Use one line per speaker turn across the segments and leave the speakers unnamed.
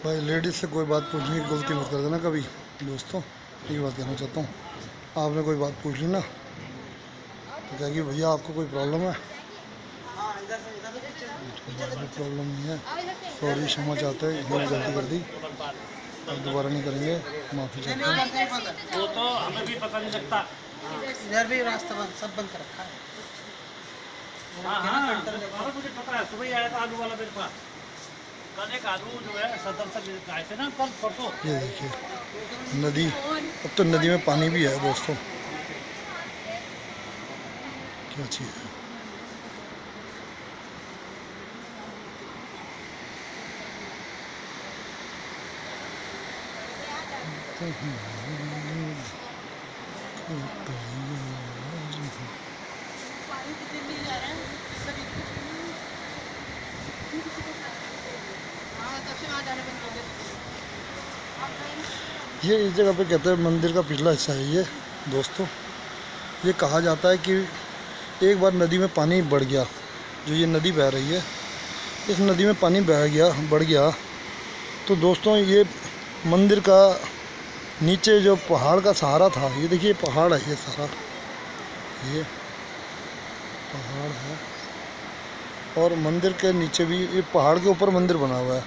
भाई लेडीज़ से कोई बात पूछने की गलती मत कर देना कभी दोस्तों, ये बात कहना चाहता हूँ। आपने कोई बात पूछ ली ना तो क्या कि भैया आपको कोई प्रॉब्लम है, प्रॉब्लम नहीं है, सॉरी क्षमा चाहते हैं, हमने गलती कर दी, अब दोबारा नहीं करेंगे, माफ़ी चाहते हैं।
वो तो हमें भी पता नहीं लगता,
इधर भी रास्ता बंद, सब बंद कर रखा है।
हाँ मुझे पता है, सुबह ही आया था आलू वाला मेरे पास। कल एक आलू जो है सदर से आए थे ना, कल परसों।
ये देखिए नदी, अब तो नदी में पानी भी है दोस्तों, क्या चीज़ है। ये इस जगह पे कहते हैं मंदिर का पिछला हिस्सा है ये दोस्तों। ये कहा जाता है कि एक बार नदी में पानी बढ़ गया, जो ये नदी बह रही है, इस नदी में पानी बढ़ गया तो दोस्तों ये मंदिर का नीचे जो पहाड़ का सहारा था, ये देखिए पहाड़ है, ये सारा ये पहाड़ है और मंदिर के नीचे भी, ये पहाड़ के ऊपर मंदिर बना हुआ है,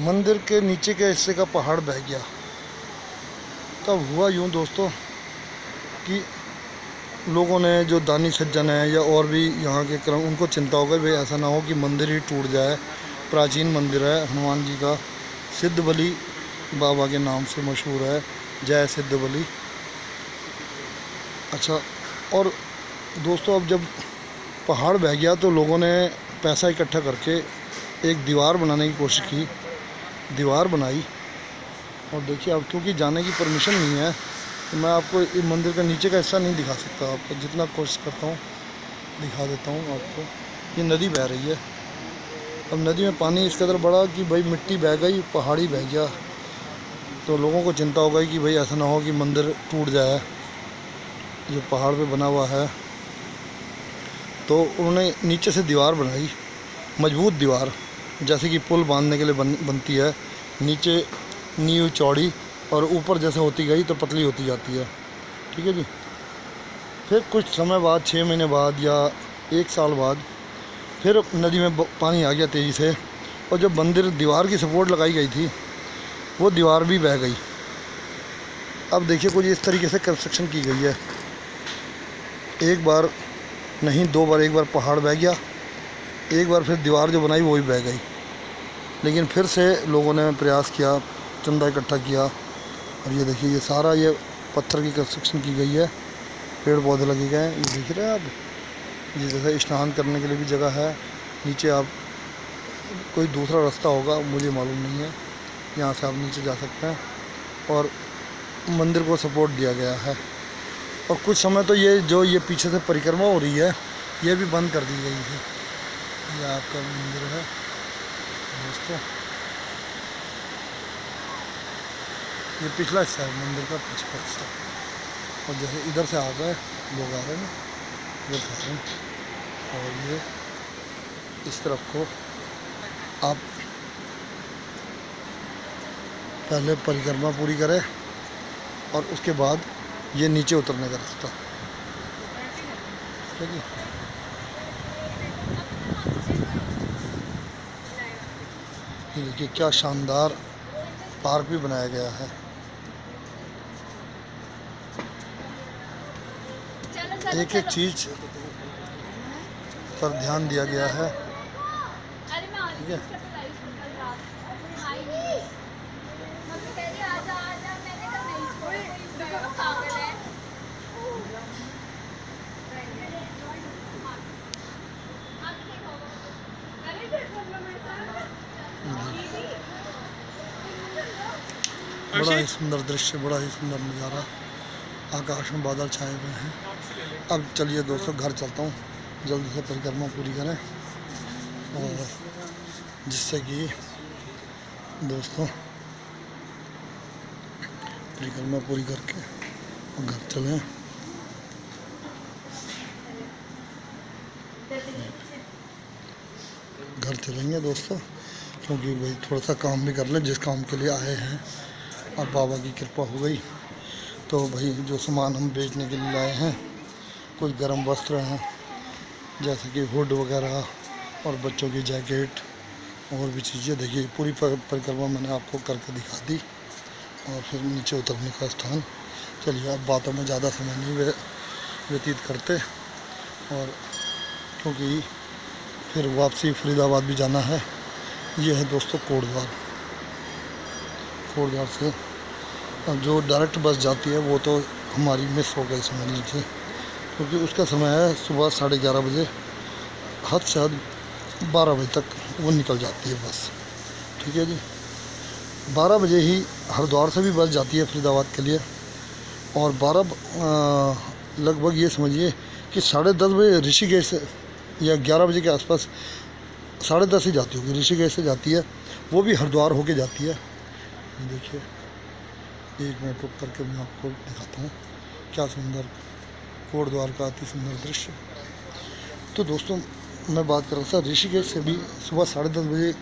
मंदिर के नीचे के हिस्से का पहाड़ बह गया। तब हुआ यूँ दोस्तों कि लोगों ने, जो दानी सज्जन है या और भी यहाँ के क्रम, उनको चिंता हो गई भाई ऐसा ना हो कि मंदिर ही टूट जाए। प्राचीन मंदिर है हनुमान जी का, सिद्ध बली बाबा के नाम से मशहूर है, जय सिद्ध बली। अच्छा, और दोस्तों अब जब पहाड़ बह गया तो लोगों ने पैसा इकट्ठा करके एक दीवार बनाने की कोशिश की, दीवार बनाई। और देखिए अब क्योंकि जाने की परमिशन नहीं है तो मैं आपको इस मंदिर का नीचे का हिस्सा नहीं दिखा सकता, आपको जितना कोशिश करता हूँ दिखा देता हूँ आपको। ये नदी बह रही है, अब नदी में पानी इस कदर बढ़ा कि भाई मिट्टी बह गई, पहाड़ी बह गया, तो लोगों को चिंता हो गई कि भाई ऐसा ना हो कि मंदिर टूट जाए जो पहाड़ पे बना हुआ है। तो उन्होंने नीचे से दीवार बनाई, मजबूत दीवार, जैसे कि पुल बांधने के लिए बनती है, नीचे नींव चौड़ी और ऊपर जैसे होती गई तो पतली होती जाती है, ठीक है जी। फिर कुछ समय बाद, 6 महीने बाद या 1 साल बाद, फिर नदी में पानी आ गया तेज़ी से, और जब मंदिर दीवार की सपोर्ट लगाई गई थी वो दीवार भी बह गई। अब देखिए कुछ इस तरीके से कंस्ट्रक्शन की गई है, एक बार नहीं 2 बार, एक बार पहाड़ बह गया, एक बार फिर दीवार जो बनाई वो भी बह गई। लेकिन फिर से लोगों ने प्रयास किया, चंदा इकट्ठा किया, और ये देखिए ये सारा ये पत्थर की कंस्ट्रक्शन की गई है, पेड़ पौधे लगे गए हैं, ये देख रहे हैं आप। ये जैसे स्नान करने के लिए भी जगह है, नीचे आप कोई दूसरा रास्ता होगा मुझे मालूम नहीं है, यहाँ से आप नीचे जा सकते हैं, और मंदिर को सपोर्ट दिया गया है। और कुछ समय तो ये जो ये पीछे से परिक्रमा हो रही है ये भी बंद कर दी गई है। ये आपका मंदिर है दोस्तों, ये पिछला हिस्सा है मंदिर का, पिछला हिस्सा। और जैसे इधर से आ गए लोग, आ रहे हैं इधर से आ रहे हैं, और ये इस तरफ को आप पहले परिक्रमा पूरी करें और उसके बाद ये नीचे उतरने का रास्ता, ठीक है। ये देखिए क्या शानदार पार्क भी बनाया गया है। एक एक चीज पर ध्यान दिया गया है, ठीक है। बड़ा ही सुंदर दृश्य, बड़ा ही सुंदर नज़ारा, आकाश में बादल छाए हुए हैं। अब चलिए दोस्तों घर चलता हूँ, जल्दी से परिक्रमा पूरी करें। और जिससे कि दोस्तों परिक्रमा पूरी करके घर चलें। घर चलेंगे दोस्तों, क्योंकि भाई थोड़ा सा काम भी कर लें जिस काम के लिए आए हैं। अब बाबा की कृपा हो गई तो भाई जो सामान हम बेचने के लिए लाए हैं, कुछ गर्म वस्त्र हैं जैसे कि हुड वगैरह और बच्चों की जैकेट और भी चीज़ें। देखिए पूरी परिक्रमा मैंने आपको करके दिखा दी और फिर नीचे उतरने का स्थान। चलिए अब बातों में ज़्यादा समय नहीं व्यतीत करते, और क्योंकि फिर वापसी फरीदाबाद भी जाना है। ये है दोस्तों कोटद्वार। कोटद्वार से जो डायरेक्ट बस जाती है वो तो हमारी मिस हो गई समझ लीजिए, क्योंकि उसका समय है सुबह 11:30 बजे, हद से हद 12 बजे तक वो निकल जाती है बस। ठीक है जी, 12 बजे ही हरिद्वार से भी बस जाती है फरीदाबाद के लिए, और 12 लगभग ये समझिए कि 10:30 बजे ऋषिकेश से, या 11 बजे के आसपास 10:30 ही जाती होगी, ऋषिकेश से जाती है, वो भी हरिद्वार होके जाती है। देखिए 1 मिनट रुक करके मैं आपको दिखाता हूँ क्या सुंदर कोटद्वार का अति सुंदर दृश्य। तो दोस्तों मैं बात कर रहा था ऋषिकेश से भी सुबह 10:30 बजे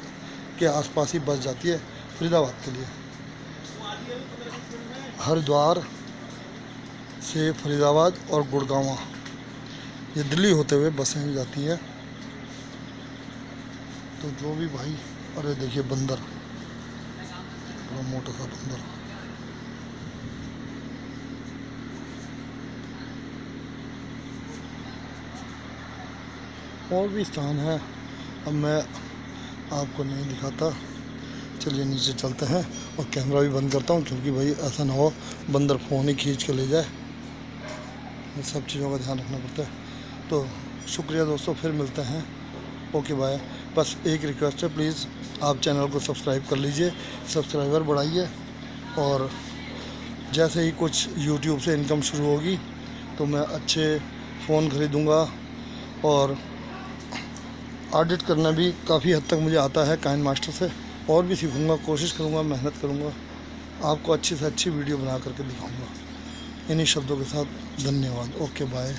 के आसपास ही बस जाती है फरीदाबाद के लिए। हरिद्वार से फरीदाबाद और गुड़गांव ये दिल्ली होते हुए बसें जाती है। तो जो भी भाई, अरे देखिए बंदर, बड़ा मोटा सा बंदर। और भी स्थान है, अब मैं आपको नहीं दिखाता। चलिए नीचे चलते हैं और कैमरा भी बंद करता हूँ, क्योंकि भाई ऐसा ना हो बंदर फ़ोन ही खींच के ले जाए। सब चीज़ों का ध्यान रखना पड़ता है। तो शुक्रिया दोस्तों, फिर मिलते हैं। Okay bye. बस एक रिक्वेस्ट है, प्लीज़ आप चैनल को सब्सक्राइब कर लीजिए, सब्सक्राइबर बढ़ाइए, और जैसे ही कुछ यूट्यूब से इनकम शुरू होगी तो मैं अच्छे फ़ोन ख़रीदूँगा, और ऑडिट करना भी काफ़ी हद तक मुझे आता है काइन मास्टर से, और भी सीखूँगा, कोशिश करूँगा, मेहनत करूँगा, आपको अच्छी से अच्छी वीडियो बना करके दिखाऊँगा। इन्हीं शब्दों के साथ धन्यवाद। Okay bye.